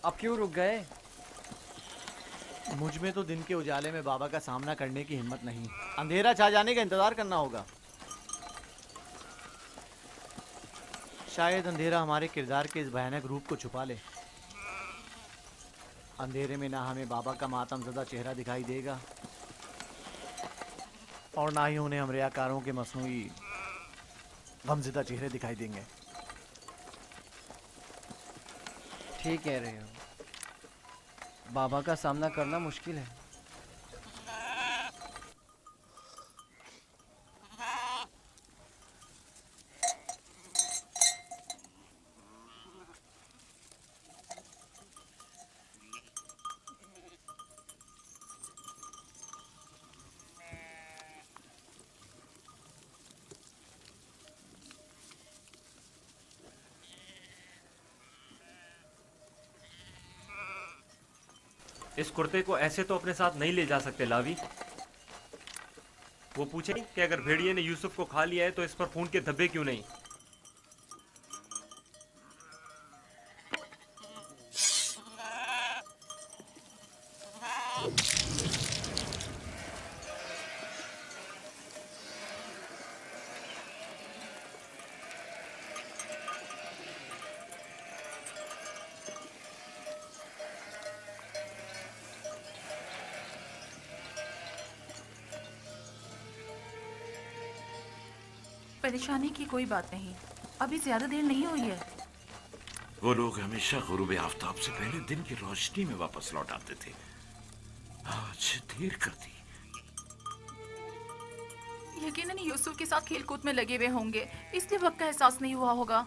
अब क्यों रुक गए? मुझ में तो दिन के उजाले में बाबा का सामना करने की हिम्मत नहीं। अंधेरा छा जाने का इंतजार करना होगा। शायद अंधेरा हमारे किरदार के इस भयानक रूप को छुपा ले। अंधेरे में ना हमें बाबा का मातमज़दा चेहरा दिखाई देगा और ना ही उन्हें हम रियाकारों के मसनूई गमज़दा चेहरे दिखाई देंगे। ठीक कह रहे हो। बाबा का सामना करना मुश्किल है। इस कुर्ते को ऐसे तो अपने साथ नहीं ले जा सकते लावी। वो पूछे कि अगर भेड़िए ने यूसुफ को खा लिया है तो इस पर खून के धब्बे क्यों नहीं। परेशानी की कोई बात नहीं, अभी ज्यादा देर नहीं हुई है। वो लोग हमेशा गुरूब आफताब से पहले दिन की रोशनी में वापस लौट आते थे। आज देर कर दी। यकीनन यूसुफ के साथ खेलकूद में लगे हुए होंगे, इसलिए वक्त का एहसास नहीं हुआ होगा।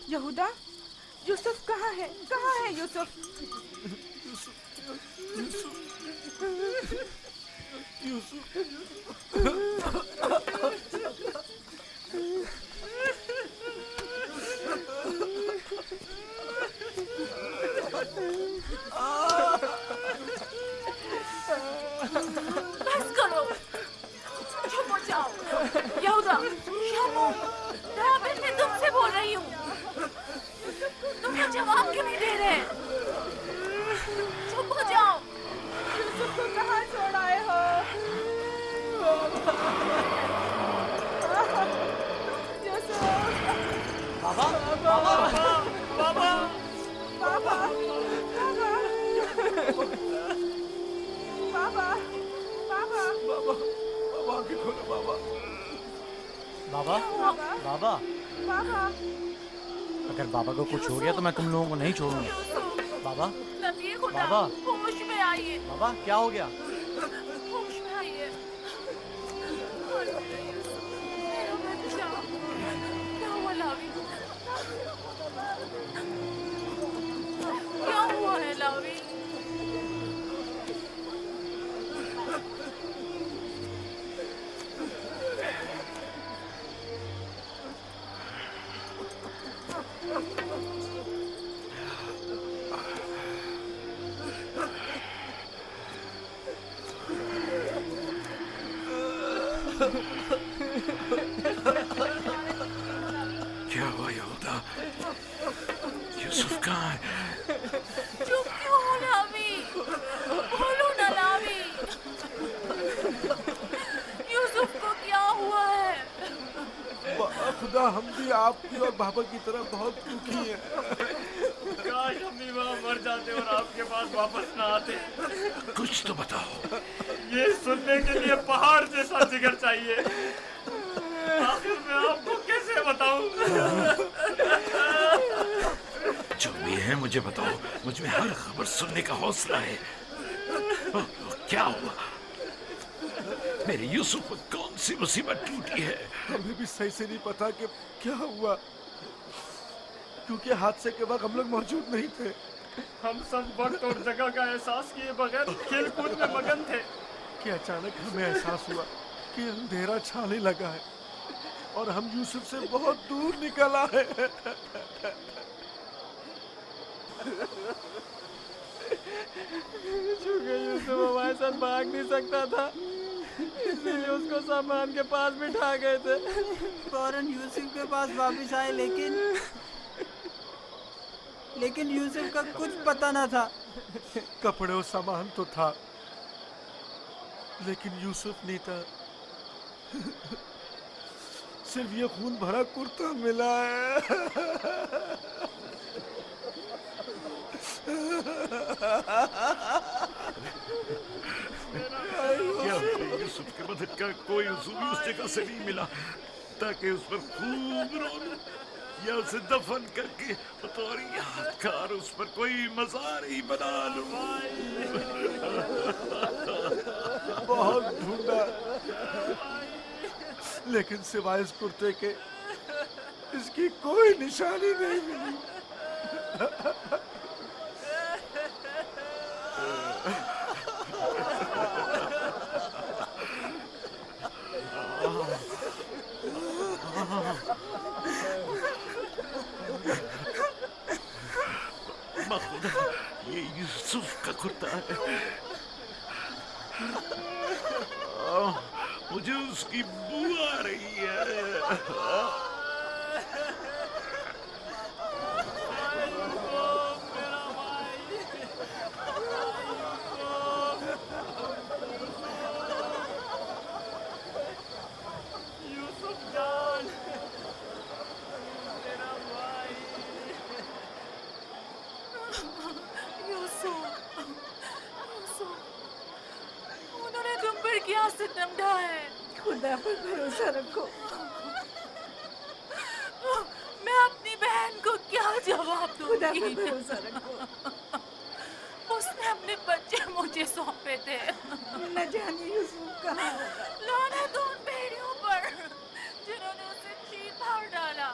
यहूदा, यूसुफ कहाँ है? कहाँ है यूसुफ? बस करो, चुप हो जाओ। यहूदा, शमू, राबिन, मैं तुमसे बोल रही हूँ। तुम क्या जवाब क्यों नहीं दे रहे? चुप हो जाओ। यूसुफ को कहाँ छोड़ आए हो? यूसुफ! बाबा, बाबा, बाबा, बाबा, बाबा, बाबा, बाबा आंखें खोलो बाबा। बाबा, बाबा, बाबा, अगर बाबा को कुछ हो गया तो मैं तुम लोगों को नहीं छोड़ूंगा। बाबा, नबी खुदा, बाबा, होश में आइए। बाबा क्या हो गया? होश में आइए। मेरा बच्चा, क्या हुआ लावी? क्या हुआ है क्या हुआ यहूदा? यूसुफ कहाँ है? चुप क्यों हो लावी? बोलो ना लावी। यूसुफ को क्या हुआ है? खुदा, हम भी आपकी और बाबा की तरह बहुत दुखी हैं। काश हम भी वहाँ मर जाते और आपके पास वापस ना आते। कुछ तो बताओ। ये सुनने के लिए पहाड़ जैसा जिगर चाहिए। आखिर मैं आपको कैसे बताऊं? जो भी है मुझे बताओ। मुझ में हर खबर सुनने का हौसला है। क्या हुआ? मेरे यूसुफ पर कौन सी मुसीबत टूटी है? हमें भी सही से नहीं पता कि क्या हुआ, क्योंकि हादसे के वक्त हम लोग मौजूद नहीं थे। हम सब वक्त और जगह का एहसास किए बगैर खेल कूद में मगन थे। कि अचानक हमें एहसास हुआ कि अंधेरा छाने लगा है और हम यूसुफ से बहुत दूर निकल आए। चूंकि यूसुफ हमारे साथ भाग नहीं सकता था, इसीलिए उसको सामान के पास बिठा गए थे। फौरन यूसुफ के पास वापस आए, लेकिन यूसुफ का कुछ पता न था। कपड़े और सामान तो था, लेकिन यूसुफ नहीं था। सिर्फ ये खून भरा कुर्ता मिला है। क्या यूसुफ के मदद का कोई उसूल उस जगह से नहीं मिला ताकि उस पर खूब रो लूं या उसे दफन करके बतौर यादगार उस पर कोई मज़ार ही बना लूं। बहुत ढूंढा, लेकिन सिवाय इस कुर्ते के इसकी कोई निशानी नहीं मिली। खुदा, ये यूसुफ का कुर्ता है। मुझे उसकी बू आ रही है। उन्होंने तुम पर क्या सितम ढाया है? खुदा पर भरोसा रखो। मैं अपनी बहन को क्या जवाब खुदा पर दूंगी? भरोसा रखो। उसने अपने बच्चे मुझे सौंपे थे। न जाने यूसुफ कहाँ होगा। लानत उन भेड़ियों पर जिन्होंने उसे चीर फाड़ डाला।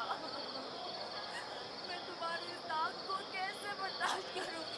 मैं तुम्हारी इस आग को कैसे बर्दाश्त करूंगी?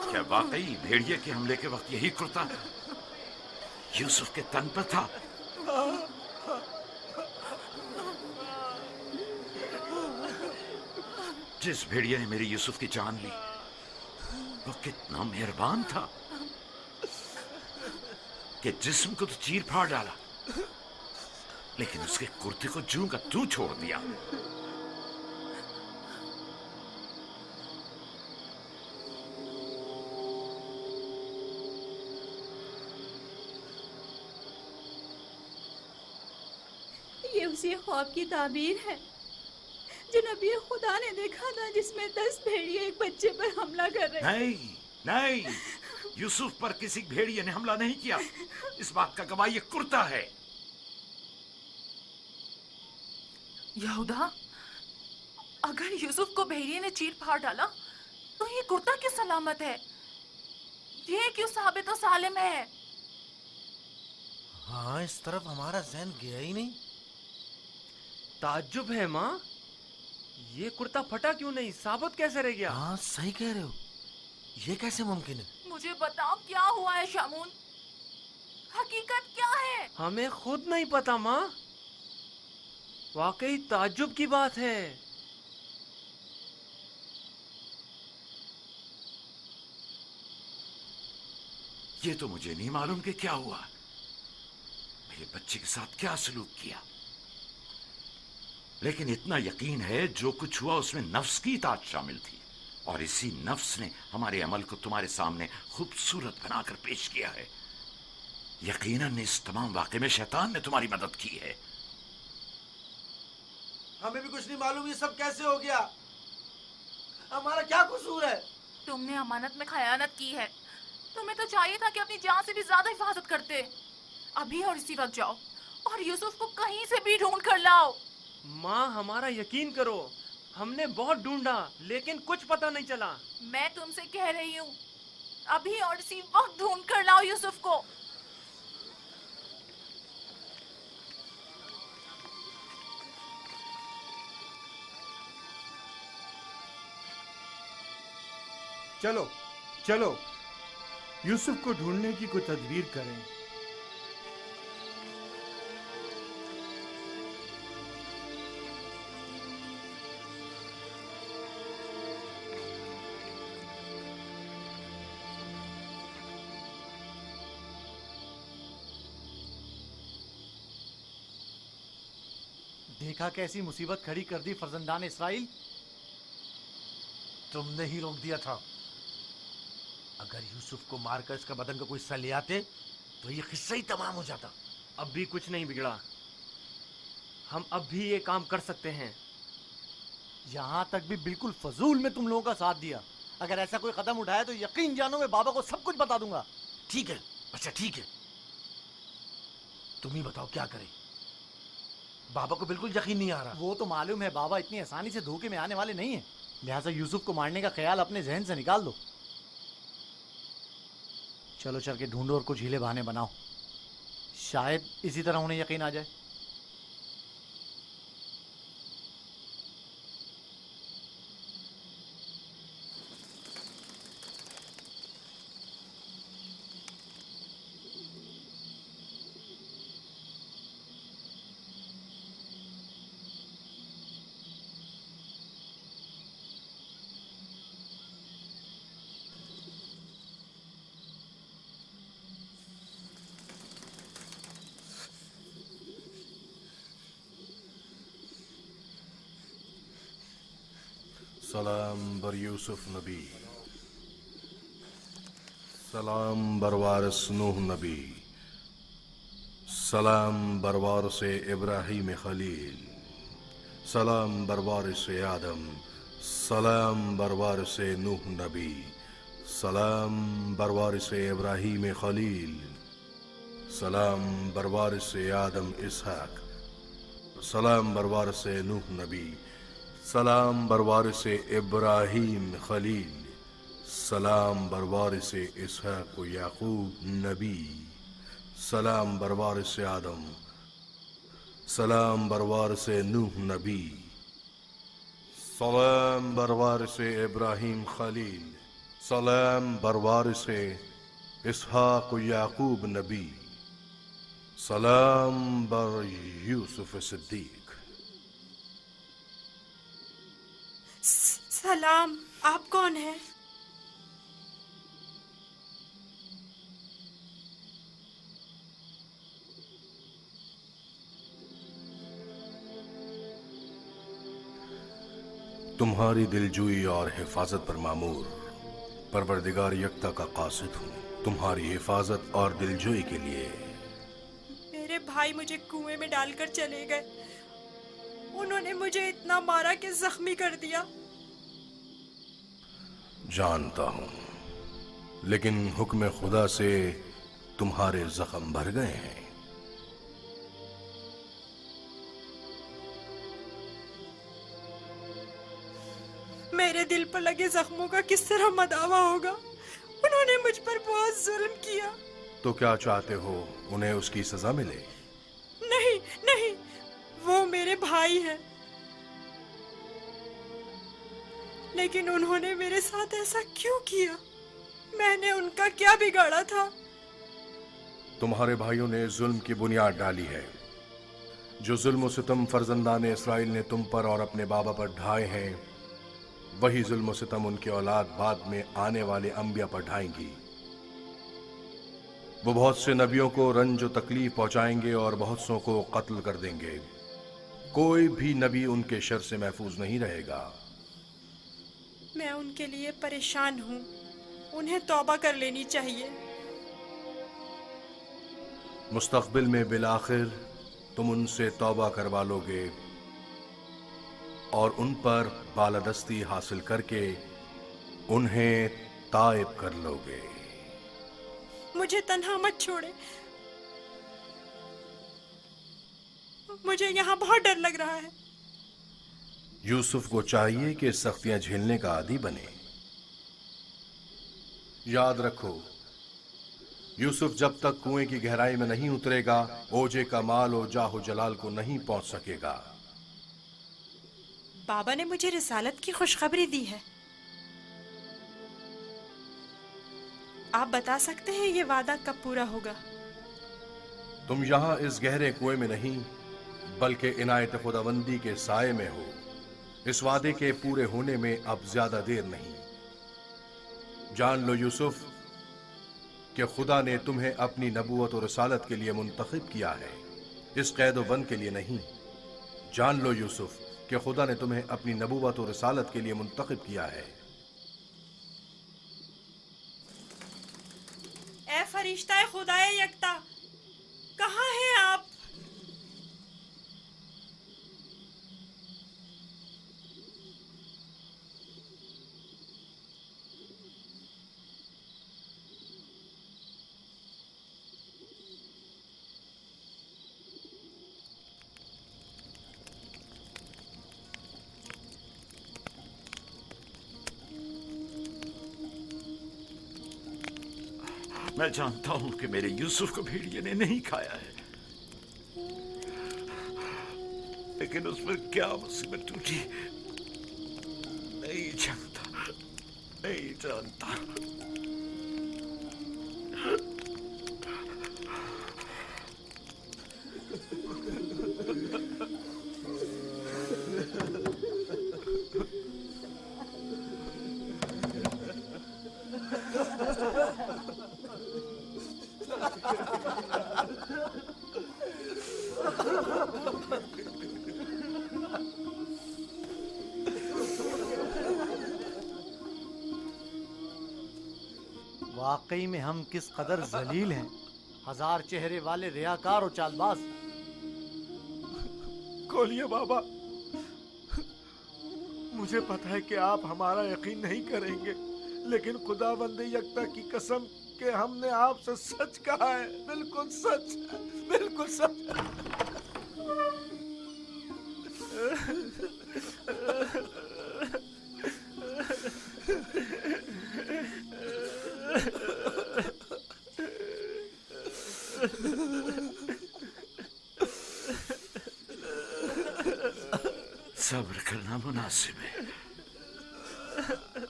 क्या वाकई भेड़िए के हमले के वक्त यही कुर्ता यूसुफ के तन पर था? जिस भेड़िए ने मेरी यूसुफ की जान ली वो कितना मेहरबान था कि जिस्म को तो चीर फाड़ डाला, लेकिन उसके कुर्ते को जूं का तू छोड़ दिया। ये उसी ख्वाब की ताबीर है जो नबी खुदा ने देखा था, जिसमें 10 भेड़िए एक बच्चे पर हमला कर रहे। नहीं नहीं, यूसुफ पर किसी भेड़िए ने हमला नहीं किया। इस बात का गवाह ये कुर्ता है। यहूदा, अगर यूसुफ को भेड़िए ने चीर फाड़ डाला तो ये कुर्ता क्यों सलामत है? ये क्यों साबित और सालिम है? हाँ, इस तरफ हमारा जहन गया ही नहीं। ताज्जुब है माँ, ये कुर्ता फटा क्यों नहीं, साबुत कैसे रह गया? हाँ सही कह रहे हो, ये कैसे मुमकिन है? मुझे बताओ क्या हुआ है शामून, हकीकत क्या है? हमें खुद नहीं पता माँ, वाकई ताज्जुब की बात है। ये तो मुझे नहीं मालूम कि क्या हुआ, मेरे बच्चे के साथ क्या सलूक किया, लेकिन इतना यकीन है जो कुछ हुआ उसमें नफ्स की इताअत शामिल थी, और इसी नफ्स ने हमारे अमल को तुम्हारे सामने खूबसूरत बनाकर पेश किया है। यकीनन इस तमाम वाक़े में शैतान ने तुम्हारी मदद की है। हमें भी कुछ नहीं मालूम ये सब कैसे हो गया, हमारा क्या कसूर है? तुमने अमानत में खयानत की है, तुम्हें तो चाहिए था कि अपनी जान से भी ज्यादा हिफाजत करते। अभी और इसी वक्त जाओ और यूसुफ को कहीं से भी ढूंढ कर लाओ। माँ हमारा यकीन करो, हमने बहुत ढूंढा लेकिन कुछ पता नहीं चला। मैं तुमसे कह रही हूँ, अभी और इसी वक्त ढूंढ कर लाओ यूसुफ को। चलो चलो यूसुफ को ढूंढने की कोई तदबीर करें। देखा कैसी मुसीबत खड़ी कर दी फर्जंदान इसराइल। तुमने ही रोक दिया था, अगर यूसुफ को मारकर इसका बदन का कोई हिस्सा ले आते तो ये किस्सा ही तमाम हो जाता। अब भी कुछ नहीं बिगड़ा, हम अब भी ये काम कर सकते हैं। यहाँ तक भी बिल्कुल फजूल में तुम लोगों का साथ दिया। अगर ऐसा कोई कदम उठाया तो यकीन जानो मैं बाबा को सब कुछ बता दूंगा। ठीक है, अच्छा ठीक है, तुम ही बताओ क्या करें, बाबा को बिल्कुल यकीन नहीं आ रहा। वो तो मालूम है बाबा इतनी आसानी से धोखे में आने वाले नहीं है, लिहाजा यूसुफ को मारने का ख्याल अपने जहन से निकाल दो। चलो चल के ढूंढो और कुछ हीले बहाने बनाओ, शायद इसी तरह उन्हें यकीन आ जाए। सलाम बर यूसुफ नबी, सलाम बर वारिस नूह नबी, सलाम बर वारिस इब्राहीम खलील, सलाम बर वारिस आदम, सलाम बर वारिस नूह नबी, सलाम बर वारिस इब्राहीम खलील, सलाम बर वारिस आदम इसहाक, सलाम बर वारिस नूह नबी, सलाम बर वारिस इब्राहीम खलील, सलाम बर वारिस इसहाक याकूब नबी, सलाम बर वारिस आदम, सलाम बर वारिस नूह नबी, सलाम बर वारिस इब्राहीम खलील, सलाम बर वारिस इसहाक याकूब नबी, सलाम बर यूसुफ सिद्दीक। सलाम, आप कौन हैं? तुम्हारी दिलजोई और हिफाजत पर मामूर परवरदिगार यकता का कासिद हूँ। तुम्हारी हिफाजत और दिलजोई के लिए मेरे भाई मुझे कुएं में डालकर चले गए, उन्होंने मुझे इतना मारा कि जख्मी कर दिया। जानता हूँ, लेकिन हुक्म खुदा से तुम्हारे जख्म भर गए हैं। मेरे दिल पर लगे जख्मों का किस तरह मदावा होगा? उन्होंने मुझ पर बहुत जुल्म किया। तो क्या चाहते हो, उन्हें उसकी सजा मिले? नहीं नहीं, वो मेरे भाई भाई हैं, लेकिन उन्होंने मेरे साथ ऐसा क्यों किया? मैंने उनका क्या बिगाड़ा था? तुम्हारे भाइयों ने जुल्म की बुनियाद डाली है। जो जुल्म और सितम फर्जंदान इसराइल ने तुम पर और अपने बाबा पर ढाए हैं, वही जुल्म और सितम उनकी औलाद बाद में आने वाले अंबिया पर ढाएंगी। वो बहुत से नबियों को रंज और तकलीफ पहुंचाएंगे और बहुत सौ को कत्ल कर देंगे। कोई भी नबी उनके शर से महफूज नहीं रहेगा। मैं उनके लिए परेशान हूँ, उन्हें तौबा कर लेनी चाहिए। मुस्तकबिल में बिलाखिर तुम उनसे तौबा करवा लोगे और उन पर बालादस्ती हासिल करके उन्हें ताइब कर लोगे। मुझे तन्हा मत छोड़े, मुझे यहाँ बहुत डर लग रहा है। यूसुफ को चाहिए कि सख्तियां झेलने का आदी बने। याद रखो, यूसुफ जब तक कुएं की गहराई में नहीं उतरेगा, ओजे का माल और जाहो जलाल को नहीं पहुंच सकेगा। बाबा ने मुझे रिसालत की खुशखबरी दी है। आप बता सकते हैं ये वादा कब पूरा होगा? तुम यहां इस गहरे कुएं में नहीं, बल्कि इनायत खुदावंदी के साए में हो। इस वादे के पूरे होने में अब ज्यादा देर नहीं। जान लो यूसुफ कि खुदा ने तुम्हें अपनी नबूवत और रिसालत के लिए मुंतखब किया है, इस कैद व बंद के लिए नहीं। जान लो यूसुफ कि खुदा ने तुम्हें अपनी नबूवत और रिसालत के लिए मुंतखब किया है। ए फरिश्ता खुदाए यकता, कहाँ हैं आप? मैं जानता हूं कि मेरे यूसुफ को भेड़िए ने नहीं खाया है, लेकिन उस पर क्या मुसीबत टूटी नहीं जानता, नहीं जानता। वाकई में हम किस कदर जलील हैं, हजार चेहरे वाले रियाकार और चालबाज। खोलिए बाबा, मुझे पता है कि आप हमारा यकीन नहीं करेंगे, लेकिन खुदावंद यकता की कसम कि हमने आपसे सच कहा है, बिल्कुल सच, बिल्कुल सच। सब्र करना मुनासिब है,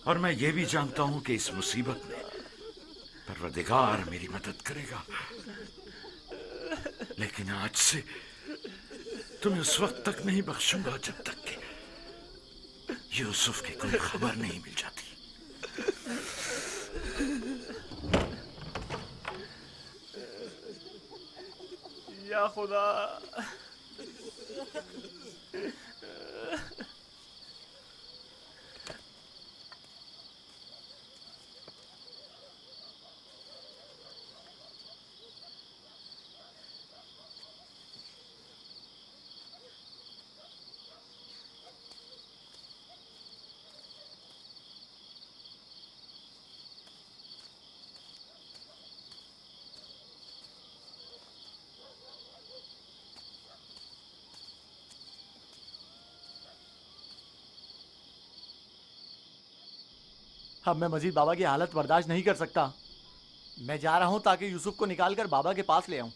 और मैं ये भी जानता हूं कि इस मुसीबत में परवरदिगार मेरी मदद करेगा। लेकिन आज से तुम्हें उस वक्त तक नहीं बख्शूंगा जब तक कि यूसुफ की कोई खबर नहीं मिल जाती। या खुदा, अब मैं मजीद बाबा की हालत बर्दाश्त नहीं कर सकता। मैं जा रहा हूं ताकि यूसुफ को निकालकर बाबा के पास ले आऊं।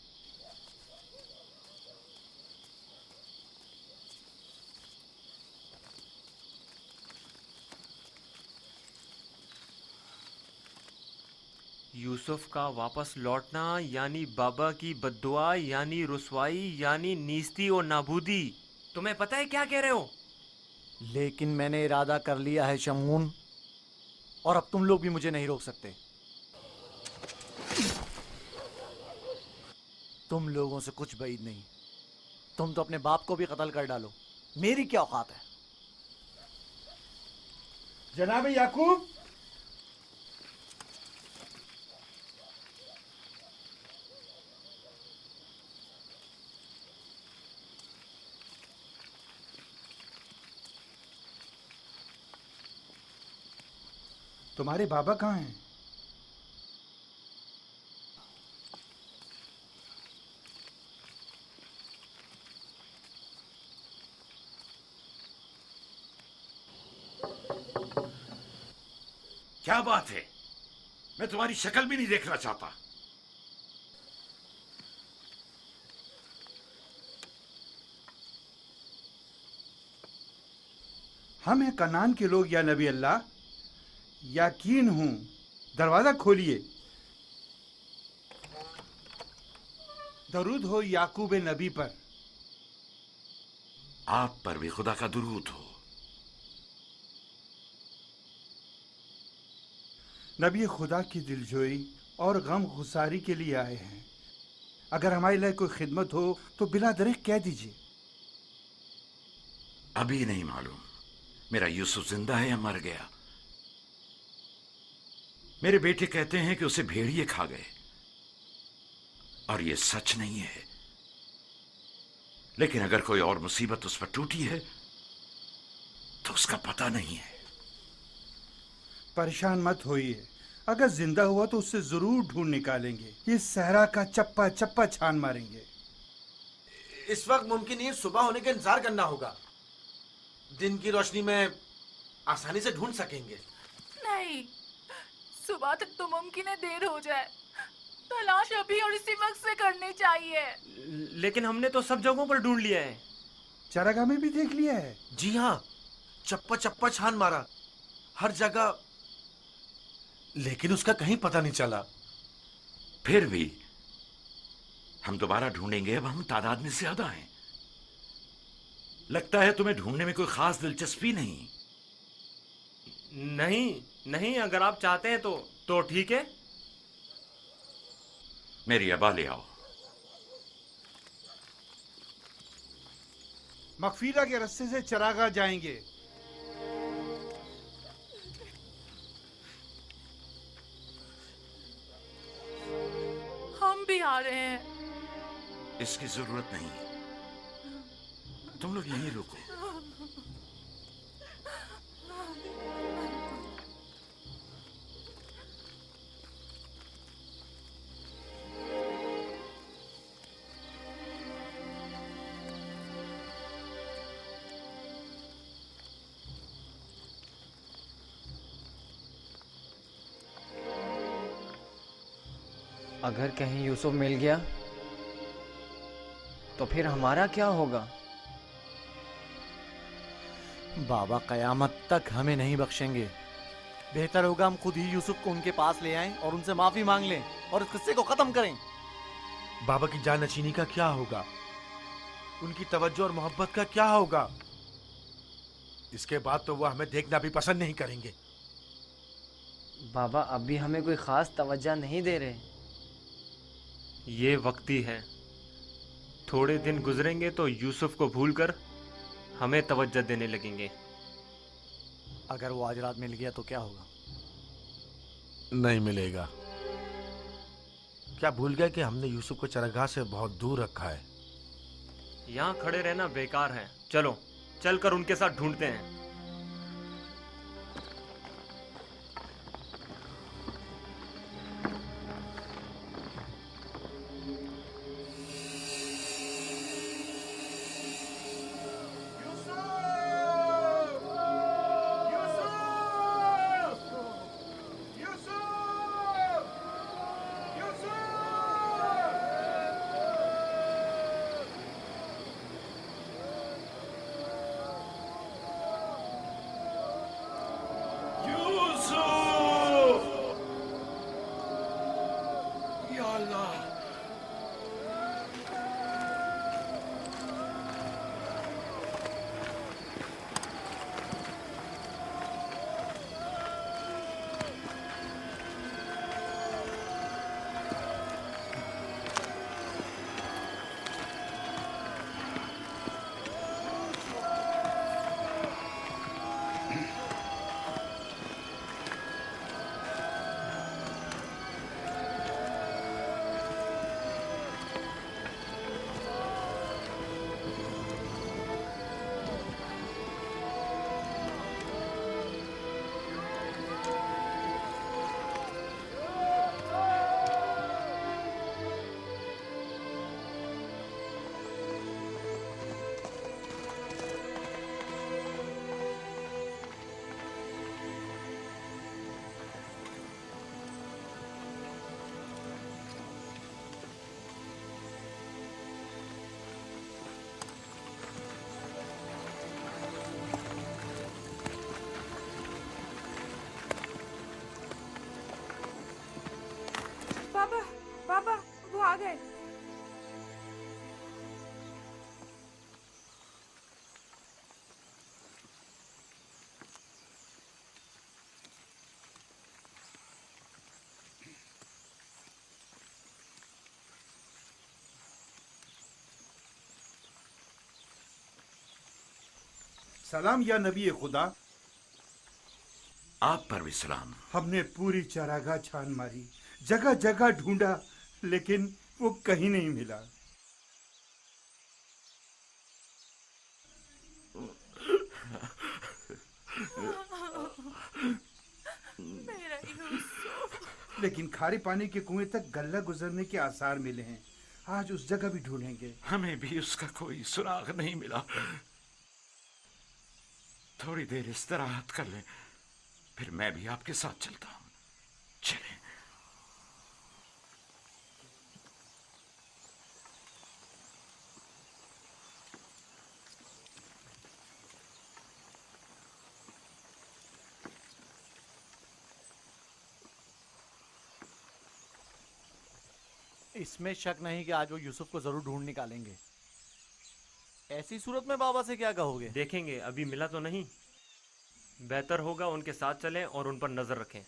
यूसुफ का वापस लौटना यानी बाबा की बद्दुआ यानी रुसवाई यानी नीस्ती और नाबूदी। तुम्हें पता है क्या कह रहे हो? लेकिन मैंने इरादा कर लिया है शमून, और अब तुम लोग भी मुझे नहीं रोक सकते। तुम लोगों से कुछ बैद नहीं। तुम तो अपने बाप को भी कत्ल कर डालो, मेरी क्या औकात है? जनाब याकूब, तुम्हारे बाबा कहाँ हैं? क्या बात है? मैं तुम्हारी शक्ल भी नहीं देखना चाहता। हम हैं कनान के लोग या नबी अल्लाह, यकीन हूं, दरवाजा खोलिए। दरूद हो याकूब नबी पर। आप पर भी खुदा का दुरूद हो। नबी खुदा की दिलजोई और गम गुसारी के लिए आए हैं। अगर हमारे लिए कोई खिदमत हो तो बिला दरेक कह दीजिए। अभी नहीं मालूम मेरा यूसुफ जिंदा है या मर गया। मेरे बेटे कहते हैं कि उसे भेड़िए खा गए, और यह सच नहीं है। लेकिन अगर कोई और मुसीबत उस पर टूटी है तो उसका पता नहीं है। परेशान मत होइए, अगर जिंदा हुआ तो उससे जरूर ढूंढ निकालेंगे। ये सहरा का चप्पा चप्पा छान मारेंगे। इस वक्त मुमकिन नहीं, सुबह होने का इंतजार करना होगा। दिन की रोशनी में आसानी से ढूंढ सकेंगे। नहीं, सुबह तक तो मुमकिन है देर हो जाए। तलाश अभी और इसी वक्त से करनी चाहिए। लेकिन हमने तो सब जगहों पर ढूंढ लिया है। चरागाह में भी देख लिया है। जी हाँ, चप्पा चप्पा छान मारा हर जगह, लेकिन उसका कहीं पता नहीं चला। फिर भी हम दोबारा ढूंढेंगे। अब हम तादाद में ज्यादा हैं। लगता है तुम्हें ढूंढने में कोई खास दिलचस्पी नहीं। नहीं, अगर आप चाहते हैं तो ठीक है। मेरी अबा ले आओ। मगफीरा के रास्ते से चरागाह जाएंगे। हम भी आ रहे हैं। इसकी जरूरत नहीं, तुम लोग यहीं रुको। अगर कहीं यूसुफ मिल गया तो फिर हमारा क्या होगा? बाबा कयामत तक हमें नहीं बख्शेंगे। बेहतर होगा हम खुद ही यूसुफ को उनके पास ले आएं और उनसे माफी मांग लें और इस किस्से को खत्म करें। बाबा की जाननशीनी का क्या होगा? उनकी तवज्जो और मोहब्बत का क्या होगा? इसके बाद तो वह हमें देखना भी पसंद नहीं करेंगे। बाबा अब भी हमें कोई खास तवज्जो नहीं दे रहे। ये वक्ती है। थोड़े दिन गुजरेंगे तो यूसुफ को भूलकर हमें तवज्जो देने लगेंगे। अगर वो आज रात मिल गया तो क्या होगा? नहीं मिलेगा। क्या भूल गए कि हमने यूसुफ को चरागाह से बहुत दूर रखा है? यहाँ खड़े रहना बेकार है। चलो चलकर उनके साथ ढूंढते हैं। आ गए। सलाम या नबी खुदा। आप पर भी सलाम। हमने पूरी चारागाह छान मारी, जगह जगह ढूंढा, लेकिन वो कहीं नहीं मिला। मेरा यूसुफ। लेकिन खारे पानी के कुएं तक गल्ला गुजरने के आसार मिले हैं। आज उस जगह भी ढूंढेंगे। हमें भी उसका कोई सुराग नहीं मिला। थोड़ी देर इस्तराहत कर लें, फिर मैं भी आपके साथ चलता हूं। चलें। इसमें शक नहीं कि आज वो यूसुफ को जरूर ढूंढ निकालेंगे। ऐसी सूरत में बाबा से क्या कहोगे? देखेंगे, अभी मिला तो नहीं। बेहतर होगा उनके साथ चलें और उन पर नजर रखें।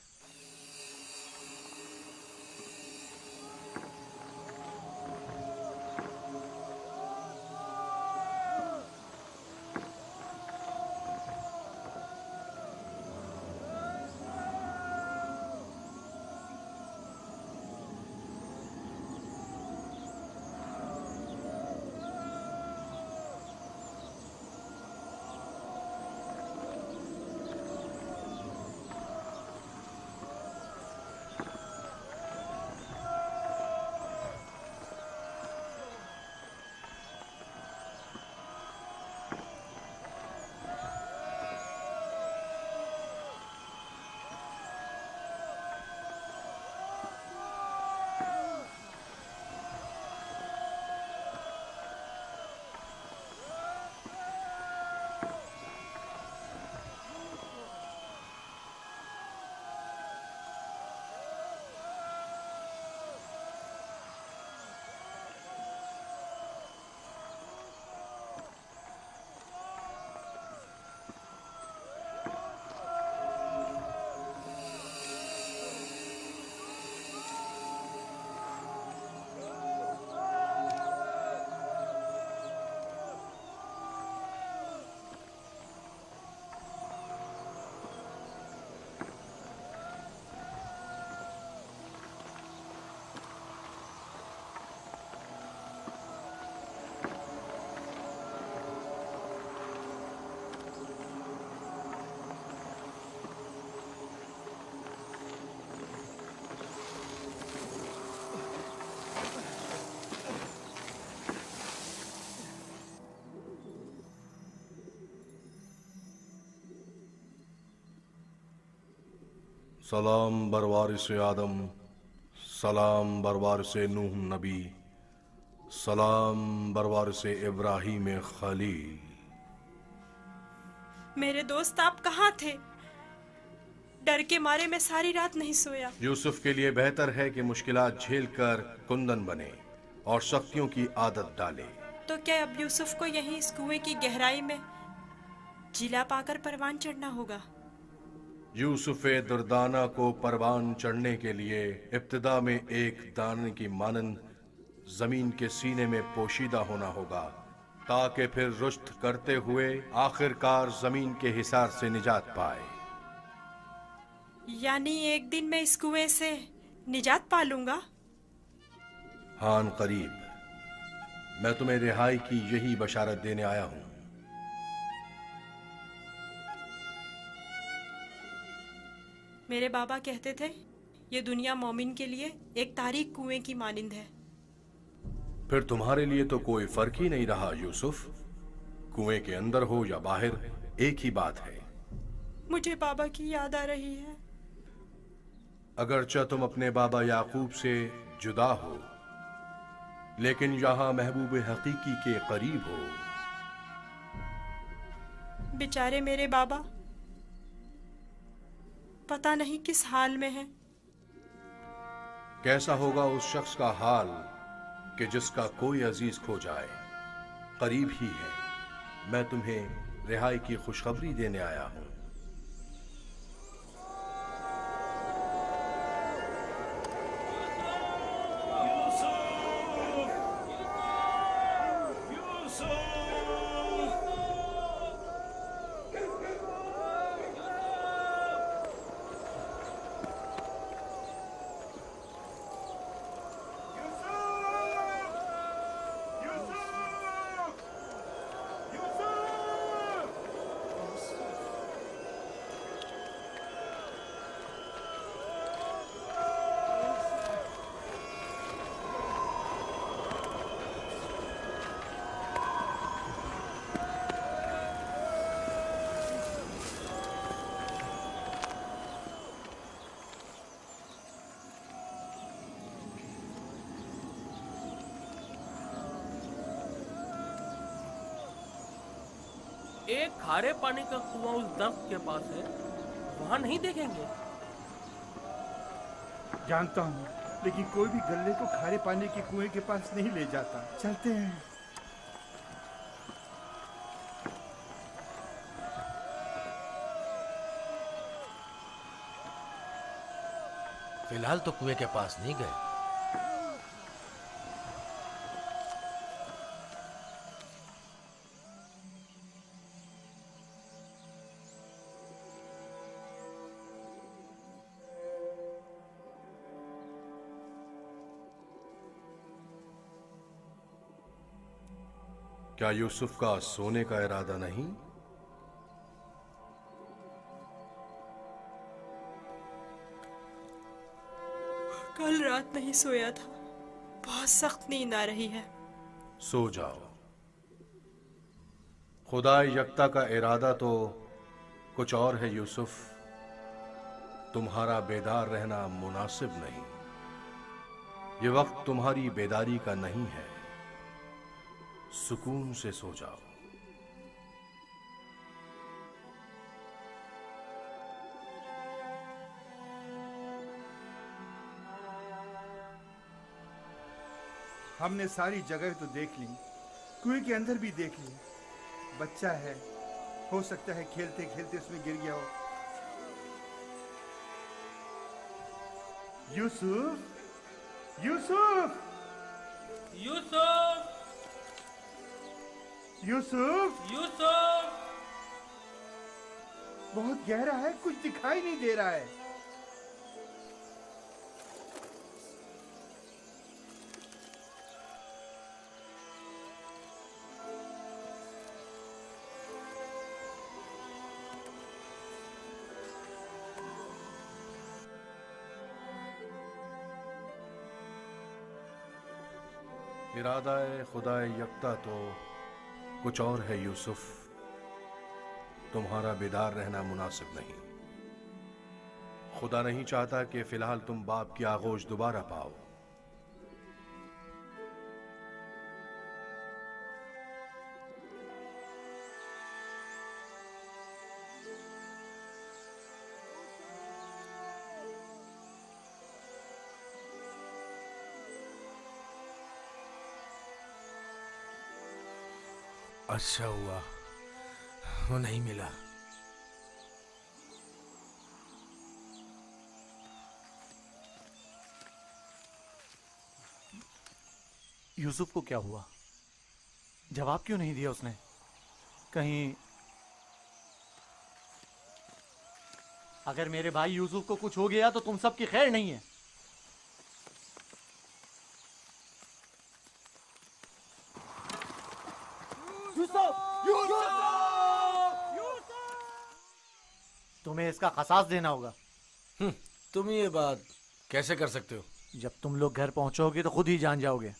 सलाम बरवारिस आदम, सलाम बरवारिस नूह नबी, सलाम बरवारिस इब्राहीम खलील। मेरे दोस्त आप कहाँ थे? डर के मारे मैं सारी रात नहीं सोया। यूसुफ के लिए बेहतर है कि मुश्किलात झेलकर कुंदन बने और शक्तियों की आदत डाले। तो क्या अब यूसुफ को यहीं इस कुएं की गहराई में जिला पाकर परवान चढ़ना होगा? यूसुफ दुर्दाना को परवान चढ़ने के लिए इब्तिदा में एक दाने की मानंद जमीन के सीने में पोशीदा होना होगा, ताकि फिर रुश्त करते हुए आखिरकार जमीन के हिसार से निजात पाए। यानी एक दिन मैं इस कुएं से निजात पा लूंगा? हान करीब। मैं तुम्हें रिहाई की यही बशारत देने आया हूं। मेरे बाबा कहते थे ये दुनिया मोमिन के लिए एक तारीक कुएं की मानिंद है। फिर तुम्हारे लिए तो कोई फर्क ही नहीं रहा यूसुफ। कुएं के अंदर हो या बाहर, एक ही बात है। मुझे बाबा की याद आ रही है। अगरचा तुम अपने बाबा याकूब से जुदा हो, लेकिन यहां महबूब हकीकी के करीब हो। बेचारे मेरे बाबा पता नहीं किस हाल में हैं। कैसा होगा उस शख्स का हाल कि जिसका कोई अजीज खो जाए करीब ही है। मैं तुम्हें रिहाई की खुशखबरी देने आया हूं। एक खारे पानी का कुआं उस दर्ख्त के पास है, वहां नहीं देखेंगे? जानता हूँ, लेकिन कोई भी गल्ले को खारे पानी के कुएं के पास नहीं ले जाता। चलते हैं। फिलहाल तो कुएं के पास नहीं गए। क्या यूसुफ का सोने का इरादा नहीं? कल रात नहीं सोया था, बहुत सख्त नींद आ रही है। सो जाओ। खुदा यकता का इरादा तो कुछ और है यूसुफ। तुम्हारा बेदार रहना मुनासिब नहीं। ये वक्त तुम्हारी बेदारी का नहीं है। सुकून से सो जाओ। हमने सारी जगह तो देख ली, कुएं के अंदर भी देख ली। बच्चा है, हो सकता है खेलते खेलते उसमें गिर गया हो। यूसुफ, यूसुफ, यूसुफ, यूसुफ, यूसुफ। बहुत गहरा है, कुछ दिखाई नहीं दे रहा है। इरादा खुदा यकता तो कुछ और है यूसुफ। तुम्हारा बेदार रहना मुनासिब नहीं। खुदा नहीं चाहता कि फिलहाल तुम बाप की आगोश दोबारा पाओ। अच्छा हुआ वो नहीं मिला। यूसुफ को क्या हुआ? जवाब क्यों नहीं दिया उसने? कहीं अगर मेरे भाई यूसुफ को कुछ हो गया तो तुम सबकी खैर नहीं है। तुम्हें इसका खसास देना होगा। तुम ये बात कैसे कर सकते हो? जब तुम लोग घर पहुंचोगे तो खुद ही जान जाओगे।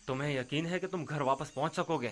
तुम्हें यकीन है कि तुम घर वापस पहुंच सकोगे?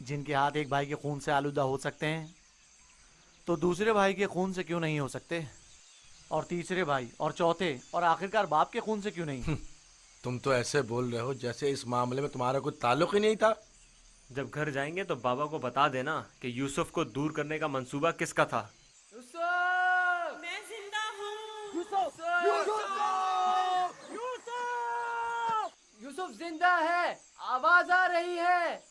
जिनके हाथ एक भाई के खून से आलूदा हो सकते हैं तो दूसरे भाई के खून से क्यों नहीं हो सकते? और तीसरे भाई और चौथे और आखिरकार बाप के खून से क्यों नहीं? तुम तो ऐसे बोल रहे हो जैसे इस मामले में तुम्हारा कोई ताल्लुक ही नहीं था। जब घर जाएंगे तो बाबा को बता देना कि यूसुफ को दूर करने का मंसूबा किसका था। मैं जिंदा हूँ। यूसुफ जिंदा है, आवाज आ रही है।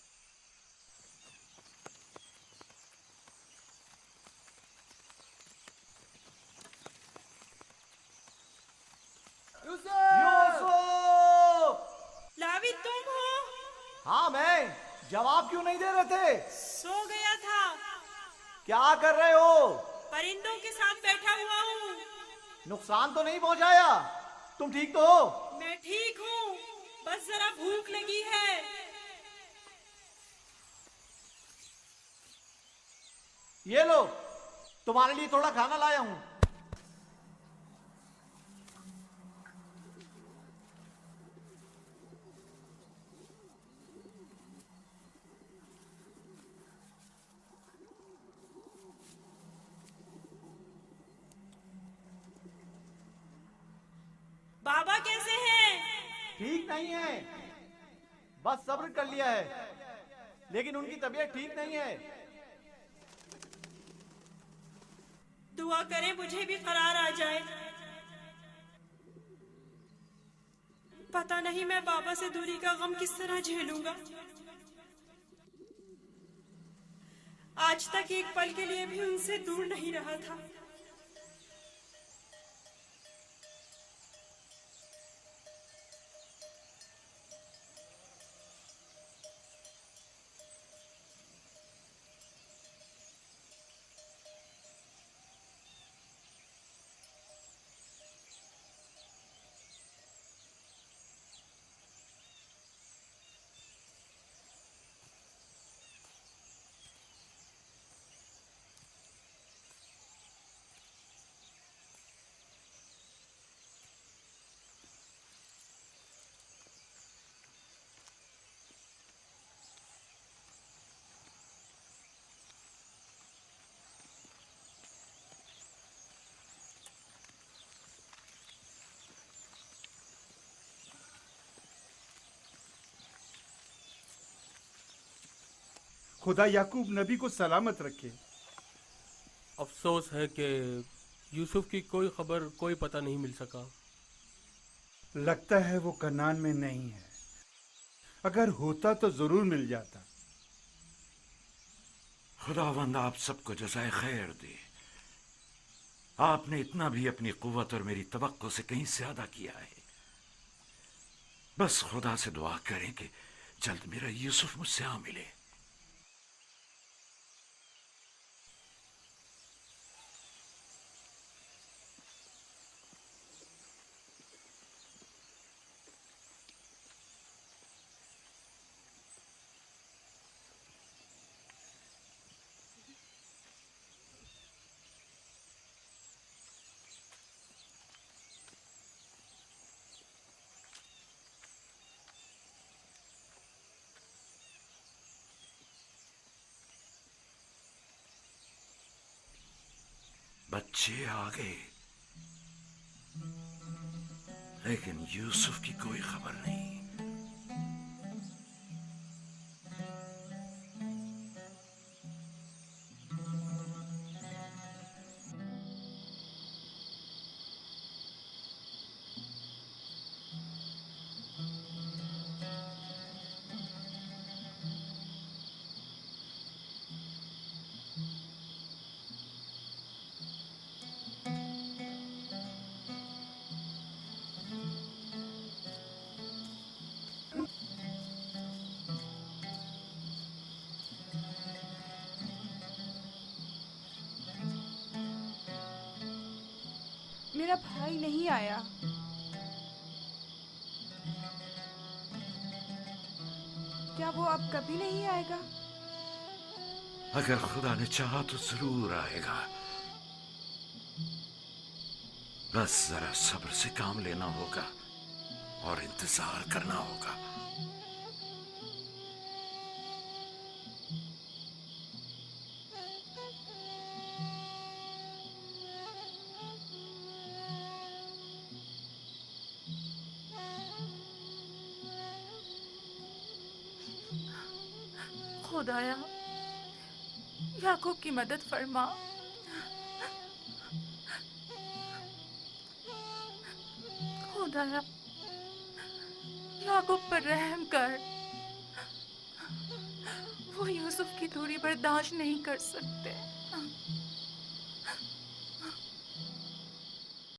लावी तुम हो? हाँ मैं। जवाब क्यों नहीं दे रहे थे? सो गया था। क्या कर रहे हो? परिंदों के साथ बैठा हुआ हूँ। नुकसान तो नहीं पहुंचाया? तुम ठीक तो हो? मैं ठीक हूँ, बस जरा भूख लगी है। ये लो, तुम्हारे लिए थोड़ा खाना लाया हूँ। बाबा कैसे हैं? ठीक नहीं है, बस सब्र कर लिया है, लेकिन उनकी तबीयत ठीक नहीं है। दुआ करें मुझे भी करार आ जाए। पता नहीं मैं बाबा से दूरी का गम किस तरह झेलूंगा। आज तक एक पल के लिए भी उनसे दूर नहीं रहा था। खुदा याकूब नबी को सलामत रखे। अफसोस है कि यूसुफ की कोई खबर, कोई पता नहीं मिल सका। लगता है वो कनान में नहीं है, अगर होता तो जरूर मिल जाता। खुदावंद आप सबको जज़ाए खैर दे। आपने इतना भी अपनी कुव्वत और मेरी तवक्को से कहीं ज्यादा किया है। बस खुदा से दुआ करें कि जल्द मेरा यूसुफ मुझसे आ मिले। बच्चे आ गए, लेकिन यूसुफ की कोई खबर नहीं। मेरा भाई नहीं आया। क्या वो अब कभी नहीं आएगा? अगर खुदा ने चाहा तो जरूर आएगा। बस जरा सब्र से काम लेना होगा और इंतजार करना होगा। खुदाया, याकूब की मदद फरमा। खुदाया, याकूब पर रहम कर। वो यूसुफ की दूरी बर्दाश्त नहीं कर सकते।